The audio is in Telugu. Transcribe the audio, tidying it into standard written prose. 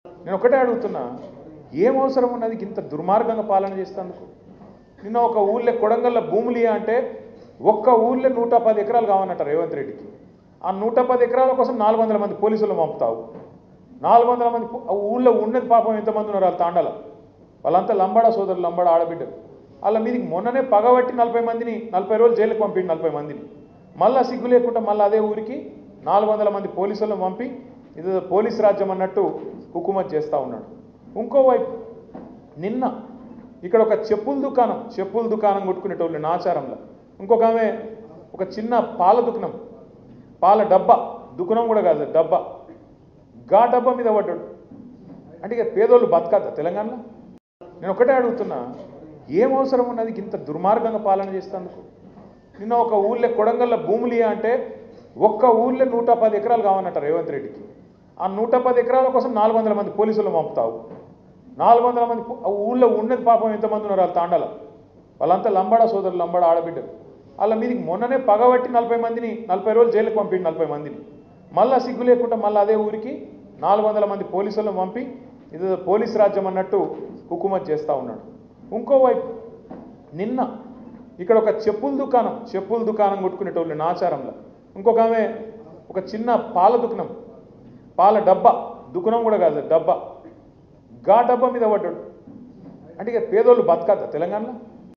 నేను ఒకటే అడుగుతున్నా, ఏం అవసరం ఉన్నది ఇంత దుర్మార్గంగా పాలన చేస్తేందుకు? నిన్న ఒక ఊళ్ళో కొడంగల్లో భూములు అంటే ఒక్క ఊళ్ళో 110 ఎకరాలు కావన్నట రేవంత్ రెడ్డికి. ఆ 110 ఎకరాల కోసం 400 మంది పోలీసులు పంపుతావు. 400 మంది ఆ ఊళ్ళో ఉన్నది పాపం ఎంతమంది ఉన్నారు? వాళ్ళ తాండల వాళ్ళంతా లంబాడ సోదరులు, లంబాడ ఆడబిడ్డలు. వాళ్ళ మీదకి మొన్ననే పగబట్టి 40 మందిని 40 రోజులు జైలుకి పంపిండి 40 మందిని. మళ్ళీ సిగ్గు లేకుండా మళ్ళీ అదే ఊరికి 400 మంది పోలీసులను పంపి ఇది పోలీస్ రాజ్యం అన్నట్టు హుకుమత్ చేస్తూ ఉన్నాడు. ఇంకోవైపు నిన్న ఇక్కడ ఒక చెప్పుల దుకాణం కొట్టుకునేటోళ్ళు నాచారంలో. ఇంకొక ఆమె ఒక చిన్న పాల దుకాణం, పాల డబ్బా, దుకాణం కూడా కాదు డబ్బా, గా డబ్బా మీద పడ్డాడు. అంటే ఇక పేదోళ్ళు బతకద్దా తెలంగాణలో? నేను ఒకటే అడుగుతున్నా, ఏం అవసరం ఉన్నది ఇంత దుర్మార్గంగా పాలన చేస్తేందుకు? నిన్న ఒక ఊళ్ళో కొడంగల్లో భూములు అంటే ఒక్క ఊళ్ళో 110 ఎకరాలు కావన్నట రేవంత్ రెడ్డికి. ఆ 110 ఎకరాల కోసం 400 మంది పోలీసులు పంపుతావు. 400 మంది ఆ ఊళ్ళో ఉన్నది పాపం ఎంతమంది ఉన్నారు? వాళ్ళ తాండల వాళ్ళంతా లంబాడ సోదరులు, లంబాడ ఆడబిడ్డలు. వాళ్ళ మీదకి మొన్ననే పగబట్టి 40 మందిని 40 రోజులు జైలుకి పంపిండి 40 మందిని. మళ్ళీ సిగ్గు లేకుండా మళ్ళీ అదే ఊరికి 400 మంది పోలీసులను పంపి ఇది పోలీస్ రాజ్యం అన్నట్టు హుకుమత్ చేస్తూ ఉన్నాడు. ఇంకోవైపు నిన్న ఇక్కడ ఒక చెప్పుల దుకాణం కొట్టుకునేటోళ్ళు నాచారంలో. ఇంకొక ఆమె ఒక చిన్న పాల దుకాణం, పాల డబ్బా, దుకాణం కూడా కాదు డబ్బా, గా డబ్బా మీద పడ్డాడు. అంటే ఇక పేదోళ్ళు బతకద్దా తెలంగాణలో?